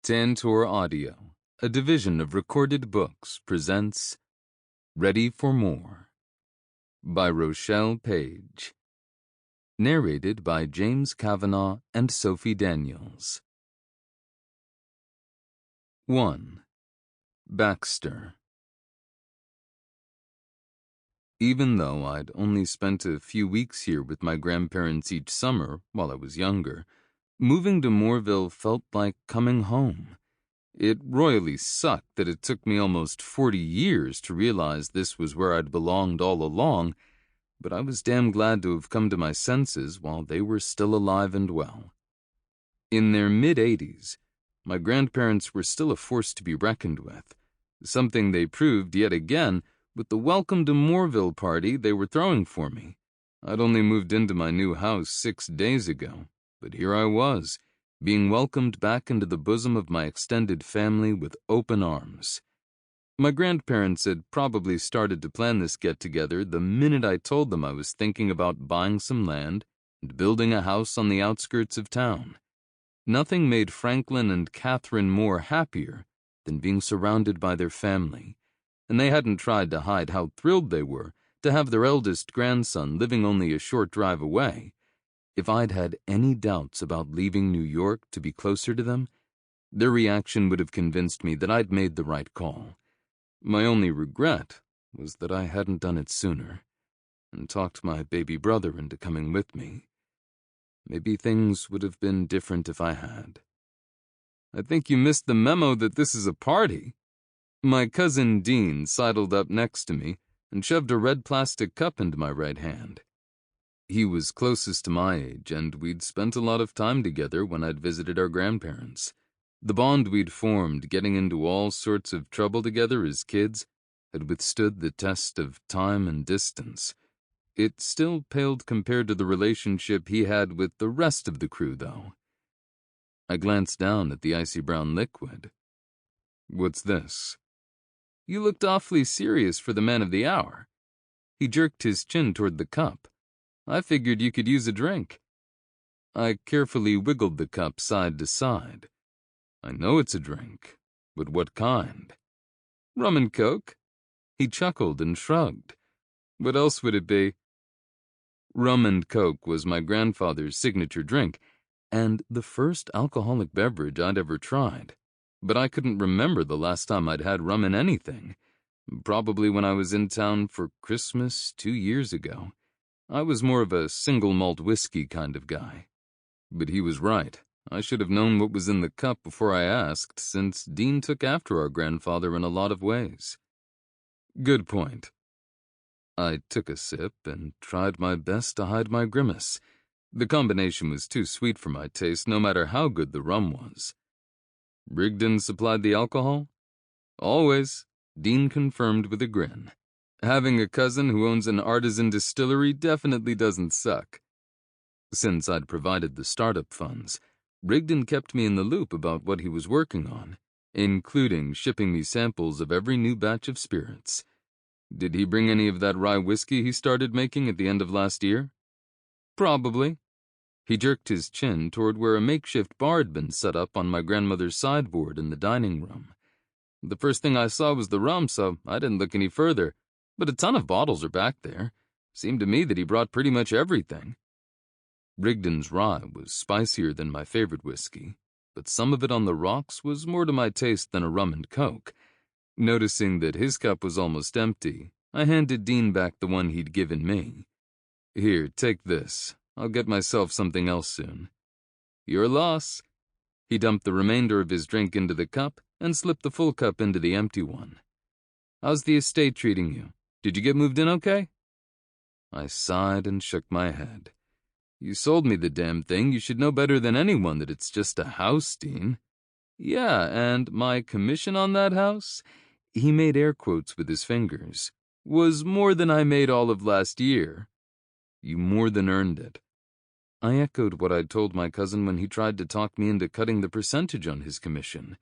Tantor Audio, a division of Recorded Books, presents Ready for More by Rochelle Paige. Narrated by James Cavenaugh and Sophie Daniels. 1. Baxter. Even though I'd only spent a few weeks here with my grandparents each summer while I was younger, moving to Mooreville felt like coming home. It royally sucked that it took me almost 40 years to realize this was where I'd belonged all along, but I was damn glad to have come to my senses while they were still alive and well. In their mid-80s, my grandparents were still a force to be reckoned with, something they proved yet again with the welcome to Mooreville party they were throwing for me. I'd only moved into my new house 6 days ago, but here I was, being welcomed back into the bosom of my extended family with open arms. My grandparents had probably started to plan this get-together the minute I told them I was thinking about buying some land and building a house on the outskirts of town. Nothing made Franklin and Catherine Moore happier than being surrounded by their family, and they hadn't tried to hide how thrilled they were to have their eldest grandson living only a short drive away. If I'd had any doubts about leaving New York to be closer to them, their reaction would have convinced me that I'd made the right call. My only regret was that I hadn't done it sooner, and talked my baby brother into coming with me. Maybe things would have been different if I had. "I think you missed the memo that this is a party." My cousin Dean sidled up next to me and shoved a red plastic cup into my right hand. He was closest to my age, and we'd spent a lot of time together when I'd visited our grandparents. The bond we'd formed getting into all sorts of trouble together as kids had withstood the test of time and distance. It still paled compared to the relationship he had with the rest of the crew, though. I glanced down at the icy brown liquid. "What's this?" "You looked awfully serious for the man of the hour." He jerked his chin toward the cup. "I figured you could use a drink." I carefully wiggled the cup side to side. "I know it's a drink, but what kind?" "Rum and Coke." He chuckled and shrugged. "What else would it be?" Rum and Coke was my grandfather's signature drink, and the first alcoholic beverage I'd ever tried. But I couldn't remember the last time I'd had rum in anything. Probably when I was in town for Christmas 2 years ago. I was more of a single malt whiskey kind of guy. But he was right. I should have known what was in the cup before I asked, since Dean took after our grandfather in a lot of ways. Good point. I took a sip and tried my best to hide my grimace. The combination was too sweet for my taste, no matter how good the rum was. "Rigdon supplied the alcohol?" "Always," Dean confirmed with a grin. "Having a cousin who owns an artisan distillery definitely doesn't suck." Since I'd provided the startup funds, Rigdon kept me in the loop about what he was working on, including shipping me samples of every new batch of spirits. "Did he bring any of that rye whiskey he started making at the end of last year?" "Probably." He jerked his chin toward where a makeshift bar had been set up on my grandmother's sideboard in the dining room. "The first thing I saw was the rum, so I didn't look any further, but a ton of bottles are back there. Seemed to me that he brought pretty much everything." Rigdon's rye was spicier than my favorite whiskey, but some of it on the rocks was more to my taste than a rum and Coke. Noticing that his cup was almost empty, I handed Dean back the one he'd given me. "Here, take this. I'll get myself something else soon." "Your loss." He dumped the remainder of his drink into the cup and slipped the full cup into the empty one. "How's the estate treating you? Did you get moved in okay?" I sighed and shook my head. "You sold me the damn thing. You should know better than anyone that it's just a house, Dean." "Yeah, and my commission on that house," he made air quotes with his fingers, "was more than I made all of last year." "You more than earned it." I echoed what I'd told my cousin when he tried to talk me into cutting the percentage on his commission.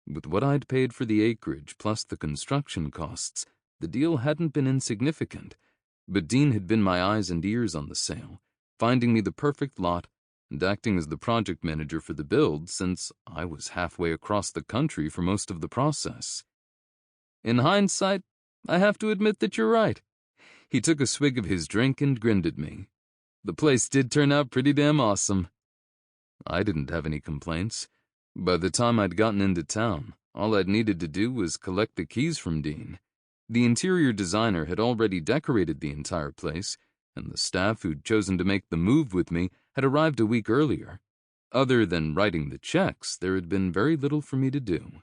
With what I'd paid for the acreage plus the construction costs, the deal hadn't been insignificant, but Dean had been my eyes and ears on the sale, finding me the perfect lot and acting as the project manager for the build since I was halfway across the country for most of the process. In hindsight, I have to admit that you're right. He took a swig of his drink and grinned at me. The place did turn out pretty damn awesome. I didn't have any complaints. By the time I'd gotten into town, all I'd needed to do was collect the keys from Dean. The interior designer had already decorated the entire place, and the staff who'd chosen to make the move with me had arrived a week earlier. Other than writing the checks, there had been very little for me to do.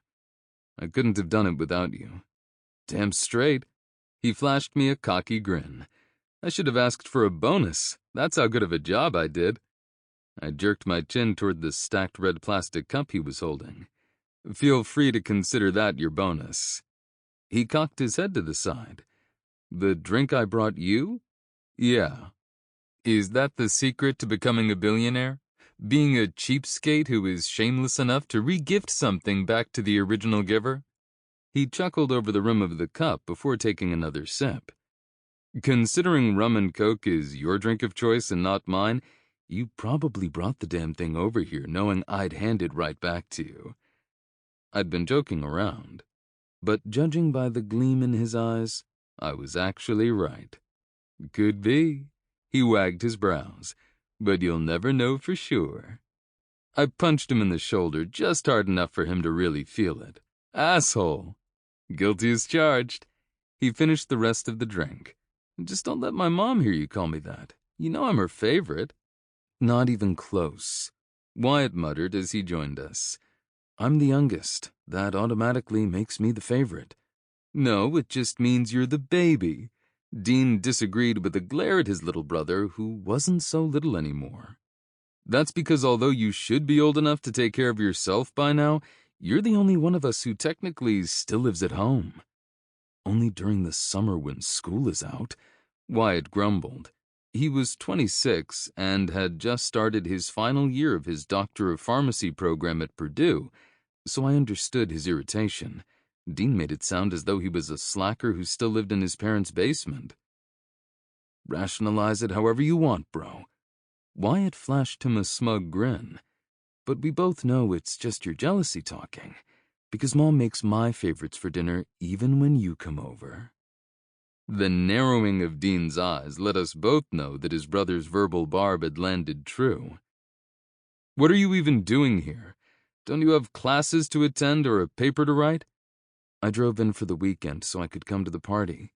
I couldn't have done it without you. Damn straight. He flashed me a cocky grin. I should have asked for a bonus. That's how good of a job I did. I jerked my chin toward the stacked red plastic cup he was holding. Feel free to consider that your bonus. He cocked his head to the side. The drink I brought you? Yeah. Is that the secret to becoming a billionaire? Being a cheapskate who is shameless enough to re-gift something back to the original giver? He chuckled over the rim of the cup before taking another sip. Considering rum and coke is your drink of choice and not mine, you probably brought the damn thing over here knowing I'd hand it right back to you. I'd been joking around, but judging by the gleam in his eyes, I was actually right. Could be. He wagged his brows, but you'll never know for sure. I punched him in the shoulder just hard enough for him to really feel it. Asshole. Guilty as charged. He finished the rest of the drink. Just don't let my mom hear you call me that. You know I'm her favorite. Not even close. Wyatt muttered as he joined us. I'm the youngest. That automatically makes me the favorite. No, it just means you're the baby. Dean disagreed with a glare at his little brother, who wasn't so little anymore. That's because although you should be old enough to take care of yourself by now, you're the only one of us who technically still lives at home. Only during the summer when school is out, Wyatt grumbled. He was 26 and had just started his final year of his Doctor of Pharmacy program at Purdue, so I understood his irritation. Dean made it sound as though he was a slacker who still lived in his parents' basement. Rationalize it however you want, bro. Wyatt flashed him a smug grin. But we both know it's just your jealousy talking, because Mom makes my favorites for dinner even when you come over. The narrowing of Dean's eyes let us both know that his brother's verbal barb had landed true. What are you even doing here? Don't you have classes to attend or a paper to write? I drove in for the weekend so I could come to the party.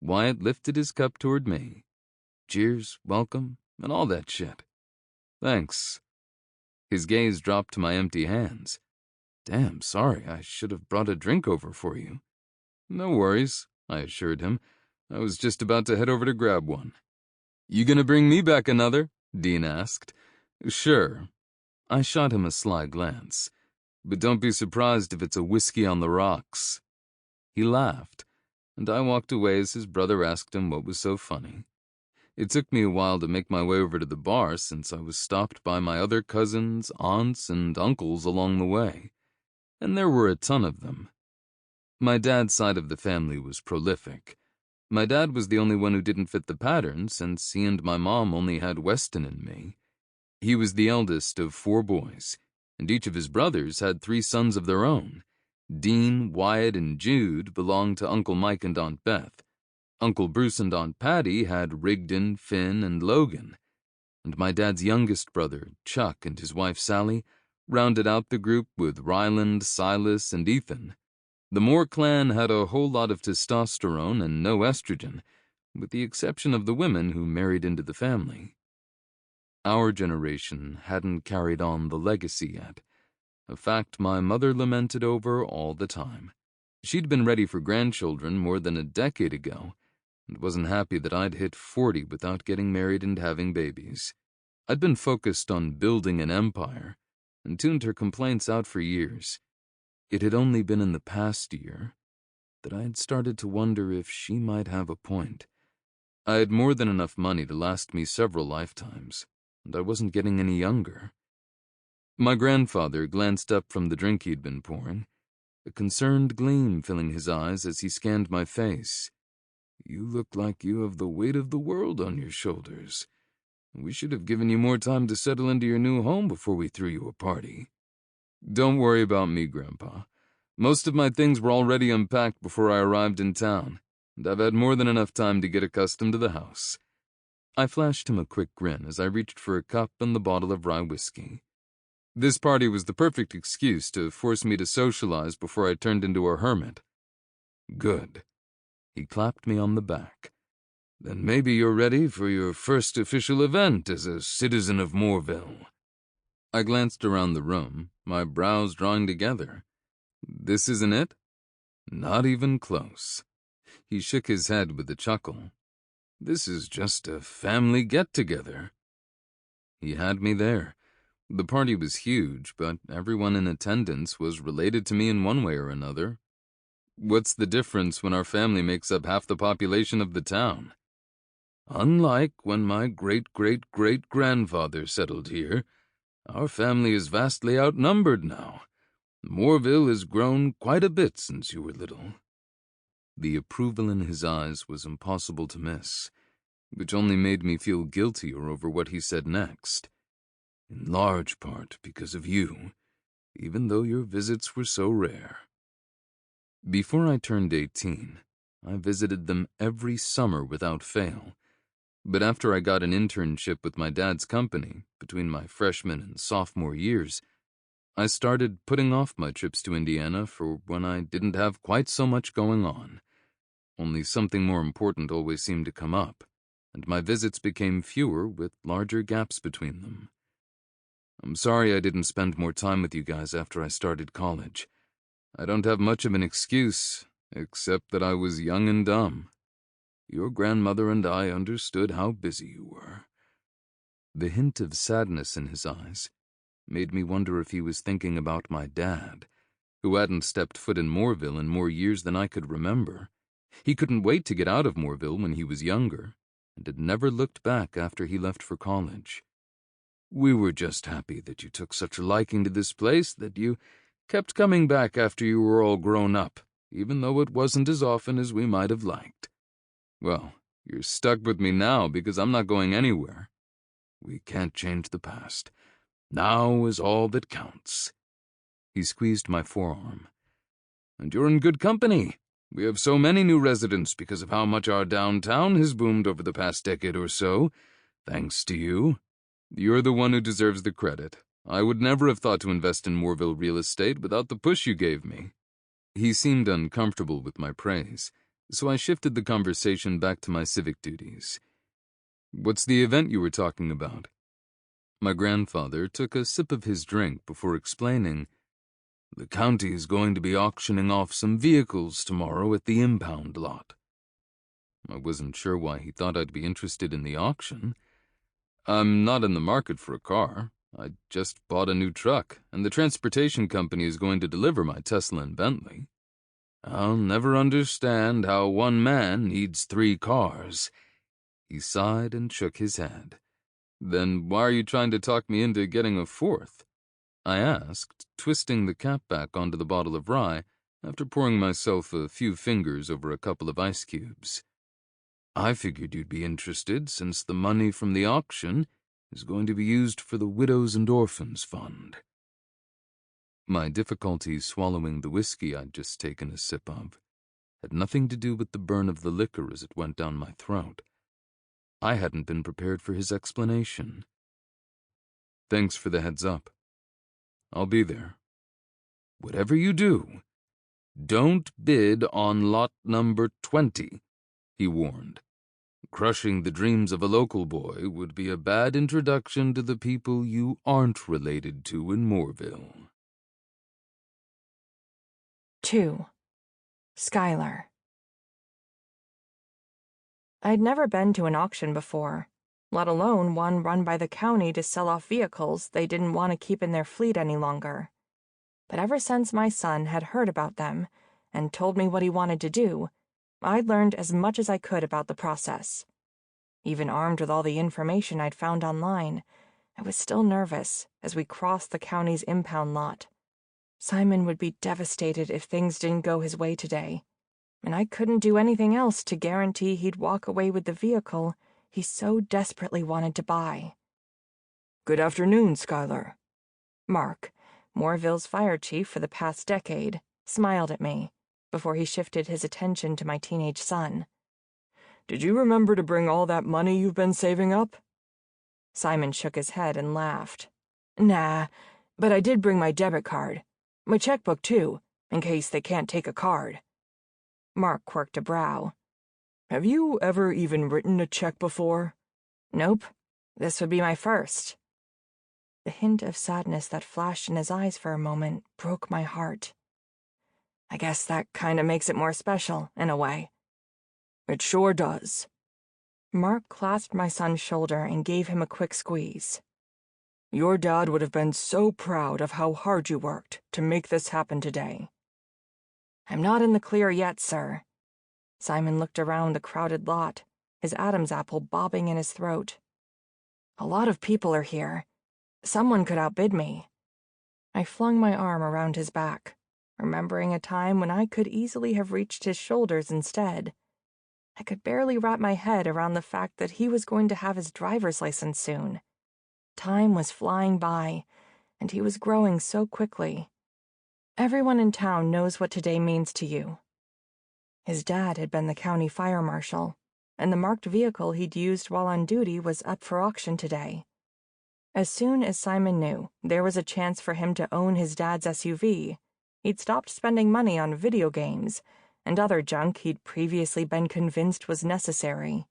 Wyatt lifted his cup toward me. Cheers, welcome, and all that shit. Thanks. His gaze dropped to my empty hands. Damn, sorry, I should have brought a drink over for you. No worries, I assured him. I was just about to head over to grab one. You gonna bring me back another? Dean asked. Sure. I shot him a sly glance. But don't be surprised if it's a whiskey on the rocks. He laughed, and I walked away as his brother asked him what was so funny. It took me a while to make my way over to the bar since I was stopped by my other cousins, aunts, and uncles along the way, and there were a ton of them. My dad's side of the family was prolific. My dad was the only one who didn't fit the pattern since he and my mom only had Weston and me. He was the eldest of 4 boys, and each of his brothers had 3 sons of their own. Dean, Wyatt, and Jude belonged to Uncle Mike and Aunt Beth. Uncle Bruce and Aunt Patty had Rigdon, Finn, and Logan. And my dad's youngest brother, Chuck, and his wife Sally, rounded out the group with Ryland, Silas, and Ethan. The Moore clan had a whole lot of testosterone and no estrogen, with the exception of the women who married into the family. Our generation hadn't carried on the legacy yet, a fact my mother lamented over all the time. She'd been ready for grandchildren more than a decade ago, and wasn't happy that I'd hit 40 without getting married and having babies. I'd been focused on building an empire, and tuned her complaints out for years. It had only been in the past year that I had started to wonder if she might have a point. I had more than enough money to last me several lifetimes, and I wasn't getting any younger. My grandfather glanced up from the drink he'd been pouring, a concerned gleam filling his eyes as he scanned my face. You look like you have the weight of the world on your shoulders. We should have given you more time to settle into your new home before we threw you a party. Don't worry about me, Grandpa. Most of my things were already unpacked before I arrived in town, and I've had more than enough time to get accustomed to the house. I flashed him a quick grin as I reached for a cup and the bottle of rye whiskey. This party was the perfect excuse to force me to socialize before I turned into a hermit. Good. He clapped me on the back. Then maybe you're ready for your first official event as a citizen of Moorville. I glanced around the room, my brows drawing together. This isn't it? Not even close. He shook his head with a chuckle. This is just a family get-together. He had me there. The party was huge, but everyone in attendance was related to me in one way or another. What's the difference when our family makes up half the population of the town? Unlike when my great-great-great-grandfather settled here, our family is vastly outnumbered now. Moorville has grown quite a bit since you were little. The approval in his eyes was impossible to miss, which only made me feel guiltier over what he said next. In large part because of you, even though your visits were so rare. Before I turned 18, I visited them every summer without fail. But after I got an internship with my dad's company, between my freshman and sophomore years, I started putting off my trips to Indiana for when I didn't have quite so much going on. Only something more important always seemed to come up, and my visits became fewer with larger gaps between them. I'm sorry I didn't spend more time with you guys after I started college. I don't have much of an excuse, except that I was young and dumb. Your grandmother and I understood how busy you were. The hint of sadness in his eyes made me wonder if he was thinking about my dad, who hadn't stepped foot in Moorville in more years than I could remember. He couldn't wait to get out of Moorville when he was younger, and had never looked back after he left for college. We were just happy that you took such a liking to this place that you kept coming back after you were all grown up, even though it wasn't as often as we might have liked. Well, you're stuck with me now because I'm not going anywhere. We can't change the past. Now is all that counts. He squeezed my forearm. And you're in good company. We have so many new residents because of how much our downtown has boomed over the past decade or so, thanks to you. You're the one who deserves the credit. I would never have thought to invest in Moorville real estate without the push you gave me. He seemed uncomfortable with my praise, so I shifted the conversation back to my civic duties. What's the event you were talking about? My grandfather took a sip of his drink before explaining, The county is going to be auctioning off some vehicles tomorrow at the impound lot. I wasn't sure why he thought I'd be interested in the auction. I'm not in the market for a car. I just bought a new truck, and the transportation company is going to deliver my Tesla and Bentley. I'll never understand how one man needs 3 cars. He sighed and shook his head. Then why are you trying to talk me into getting a 4th? I asked, twisting the cap back onto the bottle of rye after pouring myself a few fingers over a couple of ice cubes. I figured you'd be interested since the money from the auction is going to be used for the Widows and Orphans Fund. My difficulty swallowing the whiskey I'd just taken a sip of had nothing to do with the burn of the liquor as it went down my throat. I hadn't been prepared for his explanation. Thanks for the heads up. I'll be there. Whatever you do, don't bid on lot number 20, he warned. Crushing the dreams of a local boy would be a bad introduction to the people you aren't related to in Moorville. 2. Skylar. I'd never been to an auction before, let alone one run by the county to sell off vehicles they didn't want to keep in their fleet any longer. But ever since my son had heard about them and told me what he wanted to do, I'd learned as much as I could about the process. Even armed with all the information I'd found online, I was still nervous as we crossed the county's impound lot. Simon would be devastated if things didn't go his way today, and I couldn't do anything else to guarantee he'd walk away with the vehicle he so desperately wanted to buy. "Good afternoon, Skylar." Mark, Moorville's fire chief for the past decade, smiled at me before he shifted his attention to my teenage son. "Did you remember to bring all that money you've been saving up?" Simon shook his head and laughed. "Nah, but I did bring my debit card. My checkbook, too, in case they can't take a card." Mark quirked a brow. "Have you ever even written a check before?" "Nope. This would be my first." The hint of sadness that flashed in his eyes for a moment broke my heart. "I guess that kind of makes it more special, in a way." "It sure does." Mark clasped my son's shoulder and gave him a quick squeeze. "Your dad would have been so proud of how hard you worked to make this happen today." "I'm not in the clear yet, sir." Simon looked around the crowded lot, his Adam's apple bobbing in his throat. "A lot of people are here. Someone could outbid me." I flung my arm around his back, remembering a time when I could easily have reached his shoulders instead. I could barely wrap my head around the fact that he was going to have his driver's license soon. Time was flying by, and he was growing so quickly. Everyone in town knows what today means to you. His dad had been the county fire marshal, and the marked vehicle he'd used while on duty was up for auction today. As soon as Simon knew there was a chance for him to own his dad's SUV, he'd stopped spending money on video games and other junk he'd previously been convinced was necessary.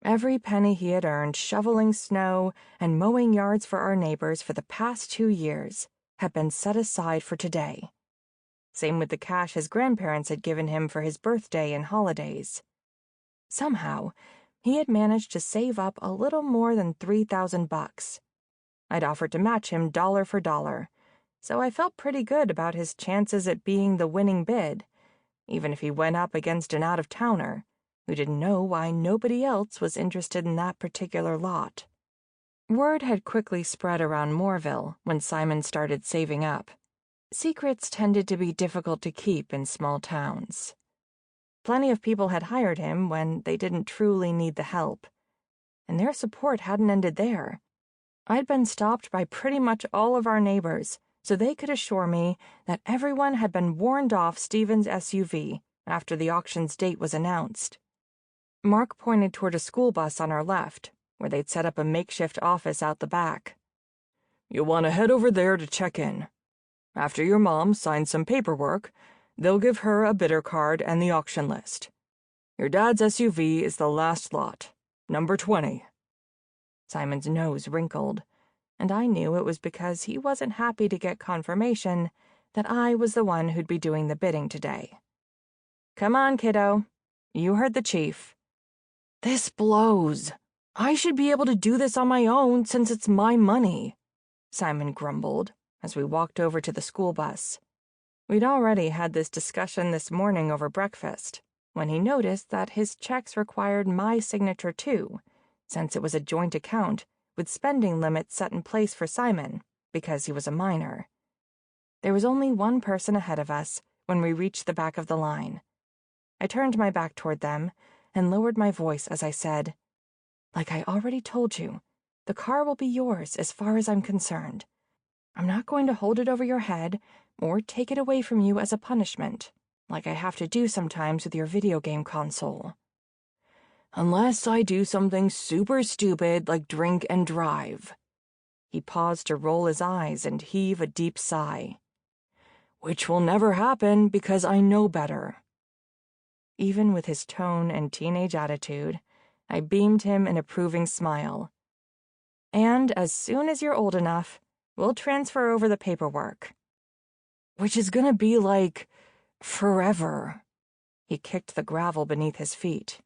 Every penny he had earned shoveling snow and mowing yards for our neighbors for the past 2 years had been set aside for today. Same with the cash his grandparents had given him for his birthday and holidays. Somehow, he had managed to save up a little more than $3,000. I'd offered to match him dollar for dollar, so I felt pretty good about his chances at being the winning bid, even if he went up against an out-of-towner who didn't know why nobody else was interested in that particular lot. Word had quickly spread around Moorville when Simon started saving up. Secrets tended to be difficult to keep in small towns. Plenty of people had hired him when they didn't truly need the help, and their support hadn't ended there. I'd been stopped by pretty much all of our neighbors, so they could assure me that everyone had been warned off Stephen's SUV after the auction's date was announced. Mark pointed toward a school bus on our left, where they'd set up a makeshift office out the back. "You'll want to head over there to check in. After your mom signs some paperwork, they'll give her a bidder card and the auction list. Your dad's SUV is the last lot, number 20. Simon's nose wrinkled, and I knew it was because he wasn't happy to get confirmation that I was the one who'd be doing the bidding today. "Come on, kiddo. You heard the chief." "This blows. I should be able to do this on my own since it's my money," Simon grumbled as we walked over to the school bus. We'd already had this discussion this morning over breakfast, when he noticed that his checks required my signature too, since it was a joint account with spending limits set in place for Simon because he was a minor. There was only one person ahead of us when we reached the back of the line. I turned my back toward them and lowered my voice as I said, "Like I already told you, the car will be yours as far as I'm concerned. I'm not going to hold it over your head or take it away from you as a punishment, like I have to do sometimes with your video game console. Unless I do something super stupid like drink and drive." He paused to roll his eyes and heave a deep sigh. "Which will never happen because I know better." Even with his tone and teenage attitude, I beamed him an approving smile. "And as soon as you're old enough, we'll transfer over the paperwork." "Which is gonna be like forever." He kicked the gravel beneath his feet.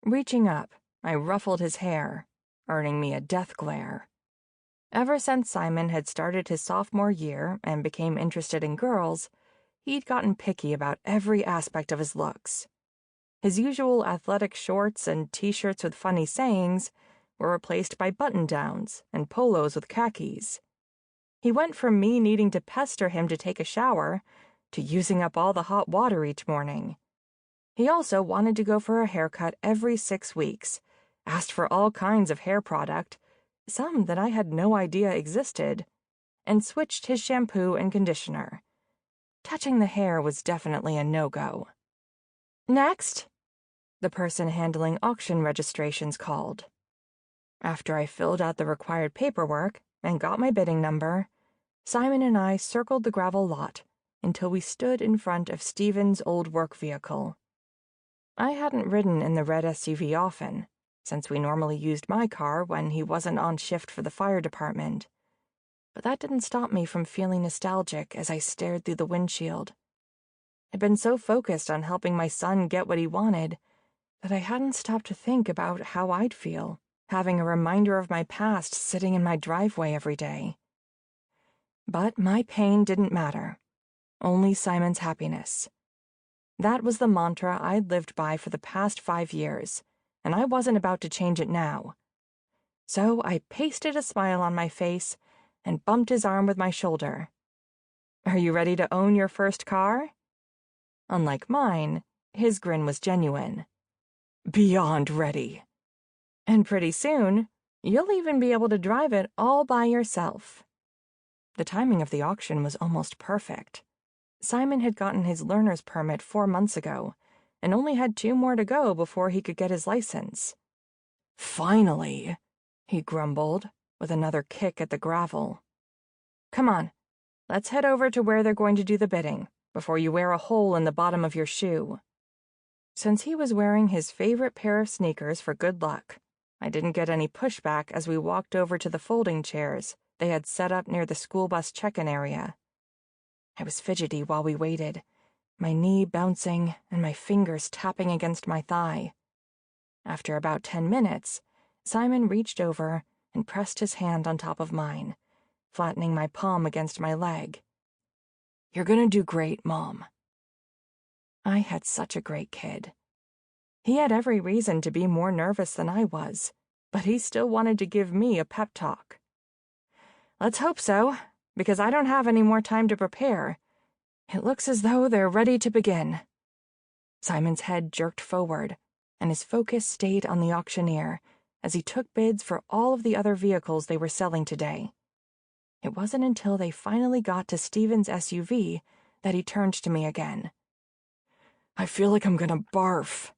Reaching up, I ruffled his hair, earning me a death glare. Ever since Simon had started his sophomore year and became interested in girls, he'd gotten picky about every aspect of his looks. His usual athletic shorts and t-shirts with funny sayings were replaced by button-downs and polos with khakis. He went from me needing to pester him to take a shower to using up all the hot water each morning. He also wanted to go for a haircut every 6 weeks, asked for all kinds of hair product, some that I had no idea existed, and switched his shampoo and conditioner. Touching the hair was definitely a no-go. "Next," the person handling auction registrations called. After I filled out the required paperwork and got my bidding number, Simon and I circled the gravel lot until we stood in front of Stephen's old work vehicle. I hadn't ridden in the red SUV often, since we normally used my car when he wasn't on shift for the fire department. But that didn't stop me from feeling nostalgic as I stared through the windshield. I'd been so focused on helping my son get what he wanted that I hadn't stopped to think about how I'd feel, having a reminder of my past sitting in my driveway every day. But my pain didn't matter, only Simon's happiness. That was the mantra I'd lived by for the past 5 years, and I wasn't about to change it now. So I pasted a smile on my face and bumped his arm with my shoulder. "Are you ready to own your first car?" Unlike mine, his grin was genuine. "Beyond ready. And pretty soon, you'll even be able to drive it all by yourself." The timing of the auction was almost perfect. Simon had gotten his learner's permit 4 months ago, and only had 2 more to go before he could get his license. "Finally," he grumbled, with another kick at the gravel. "Come on, let's head over to where they're going to do the bidding, before you wear a hole in the bottom of your shoe." Since he was wearing his favorite pair of sneakers for good luck, I didn't get any pushback as we walked over to the folding chairs they had set up near the school bus check-in area. I was fidgety while we waited, my knee bouncing and my fingers tapping against my thigh. After about 10 minutes, Simon reached over and pressed his hand on top of mine, flattening my palm against my leg. "You're gonna do great, Mom." I had such a great kid. He had every reason to be more nervous than I was, but he still wanted to give me a pep talk. "Let's hope so, because I don't have any more time to prepare. It looks as though they're ready to begin." Simon's head jerked forward, and his focus stayed on the auctioneer as he took bids for all of the other vehicles they were selling today. It wasn't until they finally got to Stephen's SUV that he turned to me again. "I feel like I'm gonna barf."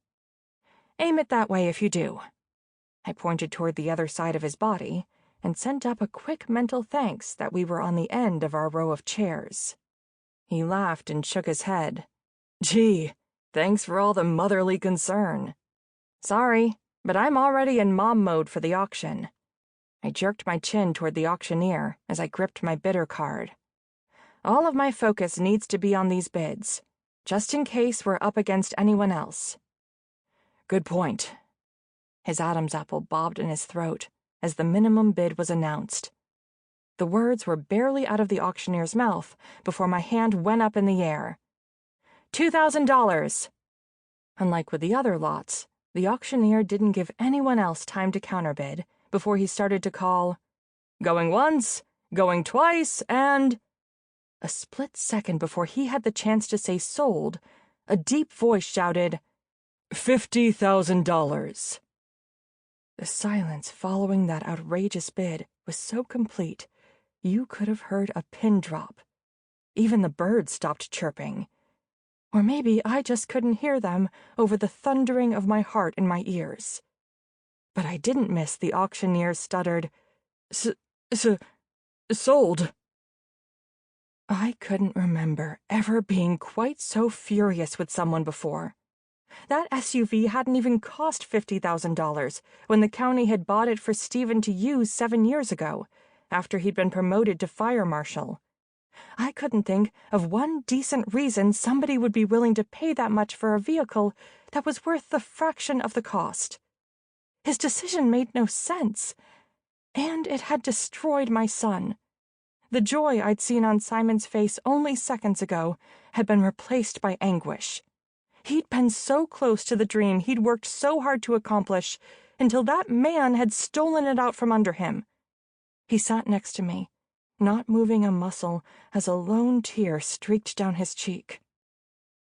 "Aim it that way if you do." I pointed toward the other side of his body and sent up a quick mental thanks that we were on the end of our row of chairs. He laughed and shook his head. "Gee, thanks for all the motherly concern." "Sorry, but I'm already in mom mode for the auction." I jerked my chin toward the auctioneer as I gripped my bidder card. "All of my focus needs to be on these bids, just in case we're up against anyone else." "Good point." His Adam's apple bobbed in his throat as the minimum bid was announced. The words were barely out of the auctioneer's mouth before my hand went up in the air. $2,000! Unlike with the other lots, the auctioneer didn't give anyone else time to counterbid before he started to call, "Going once, going twice, and—" A split second before he had the chance to say sold, a deep voice shouted, $50,000. The silence following that outrageous bid was so complete, you could have heard a pin drop. Even the birds stopped chirping. Or maybe I just couldn't hear them over the thundering of my heart in my ears. But I didn't miss the auctioneer's stuttered, sold. I couldn't remember ever being quite so furious with someone before. That SUV hadn't even cost $50,000 when the county had bought it for Stephen to use 7 years ago, after he'd been promoted to fire marshal. I couldn't think of one decent reason somebody would be willing to pay that much for a vehicle that was worth the fraction of the cost. His decision made no sense, and it had destroyed my son. The joy I'd seen on Simon's face only seconds ago had been replaced by anguish. He'd been so close to the dream he'd worked so hard to accomplish until that man had stolen it out from under him. He sat next to me, not moving a muscle as a lone tear streaked down his cheek.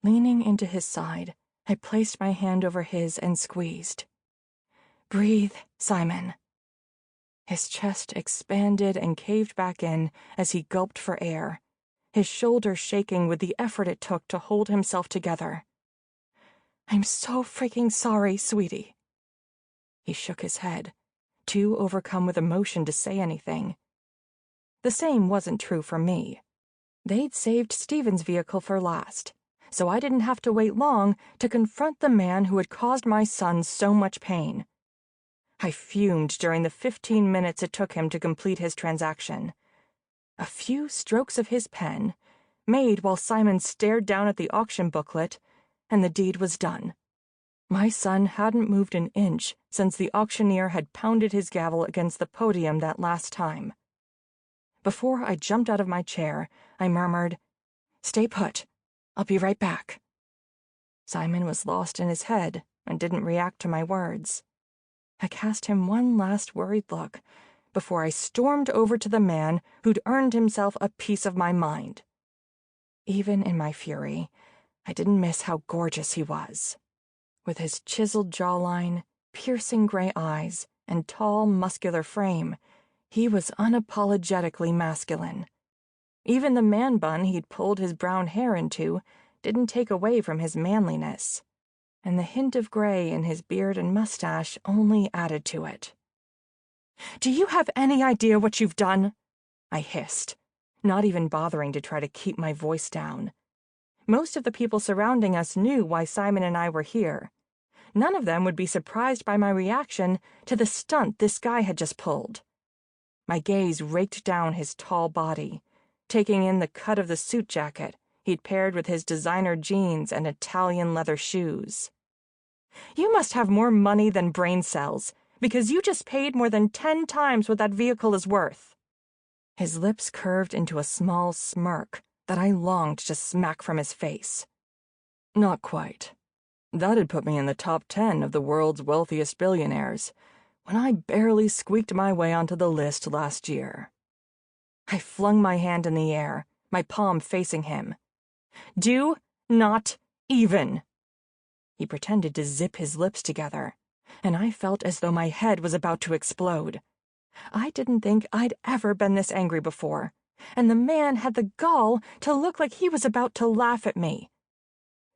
Leaning into his side, I placed my hand over his and squeezed. Breathe, Simon. His chest expanded and caved back in as he gulped for air, his shoulders shaking with the effort it took to hold himself together. I'm so freaking sorry, sweetie. He shook his head, too overcome with emotion to say anything. The same wasn't true for me. They'd saved Stephen's vehicle for last, so I didn't have to wait long to confront the man who had caused my son so much pain. I fumed during the 15 minutes it took him to complete his transaction. A few strokes of his pen, made while Simon stared down at the auction booklet, and the deed was done. My son hadn't moved an inch since the auctioneer had pounded his gavel against the podium that last time. Before I jumped out of my chair, I murmured, "Stay put. I'll be right back." Simon was lost in his head and didn't react to my words. I cast him one last worried look before I stormed over to the man who'd earned himself a piece of my mind. Even in my fury, I didn't miss how gorgeous he was. With his chiseled jawline, piercing gray eyes, and tall, muscular frame, he was unapologetically masculine. Even the man bun he'd pulled his brown hair into didn't take away from his manliness, and the hint of gray in his beard and mustache only added to it. "Do you have any idea what you've done?" I hissed, not even bothering to try to keep my voice down. Most of the people surrounding us knew why Simon and I were here. None of them would be surprised by my reaction to the stunt this guy had just pulled. My gaze raked down his tall body, taking in the cut of the suit jacket he'd paired with his designer jeans and Italian leather shoes. "You must have more money than brain cells, because you just paid more than 10 times what that vehicle is worth." His lips curved into a small smirk that I longed to smack from his face. Not quite. That'd put me in the top 10 of the world's wealthiest billionaires, when I barely squeaked my way onto the list last year. I flung my hand in the air, my palm facing him. "Do not even." He pretended to zip his lips together, and I felt as though my head was about to explode. I didn't think I'd ever been this angry before, and the man had the gall to look like he was about to laugh at me.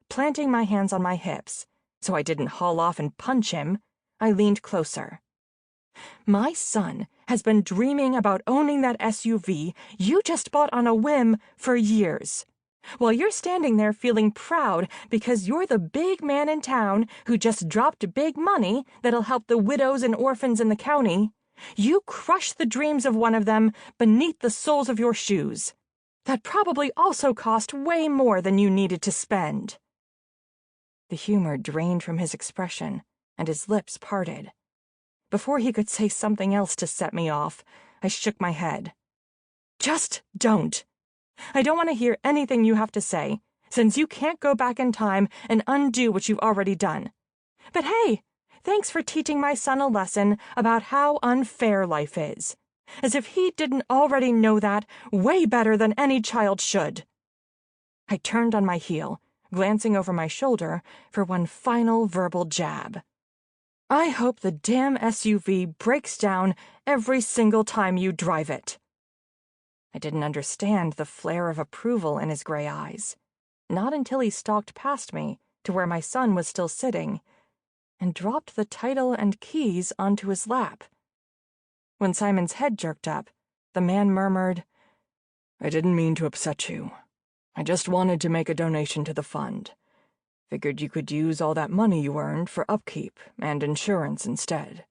Planting my hands on my hips, so I didn't haul off and punch him, I leaned closer. "My son has been dreaming about owning that SUV you just bought on a whim for years. While you're standing there feeling proud because you're the big man in town who just dropped big money that'll help the widows and orphans in the county, you crushed the dreams of one of them beneath the soles of your shoes. That probably also cost way more than you needed to spend." The humor drained from his expression, and his lips parted. Before he could say something else to set me off, I shook my head. "Just don't. I don't want to hear anything you have to say, since you can't go back in time and undo what you've already done. But hey, thanks for teaching my son a lesson about how unfair life is, as if he didn't already know that way better than any child should." I turned on my heel, glancing over my shoulder for one final verbal jab. "I hope the damn SUV breaks down every single time you drive it." I didn't understand the flare of approval in his gray eyes, not until he stalked past me to where my son was still sitting, and dropped the title and keys onto his lap. When Simon's head jerked up, the man murmured, "I didn't mean to upset you. I just wanted to make a donation to the fund. Figured you could use all that money you earned for upkeep and insurance instead."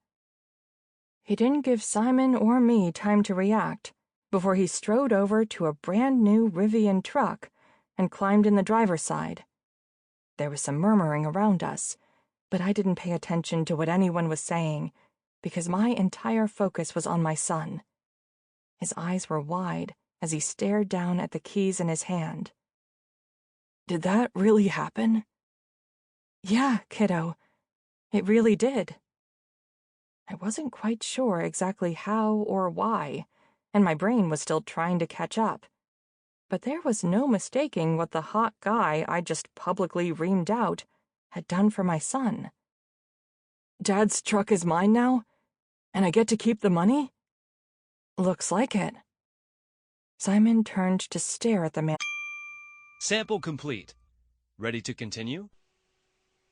He didn't give Simon or me time to react before he strode over to a brand-new Rivian truck and climbed in the driver's side. There was some murmuring around us, but I didn't pay attention to what anyone was saying because my entire focus was on my son. His eyes were wide as he stared down at the keys in his hand. "Did that really happen?" "Yeah, kiddo. It really did." I wasn't quite sure exactly how or why, and my brain was still trying to catch up. But there was no mistaking what the hot guy I just publicly reamed out had done for my son. Dad's truck is mine now? And I get to keep the money? Looks like it. Simon turned to stare at the man. Sample complete. Ready to continue?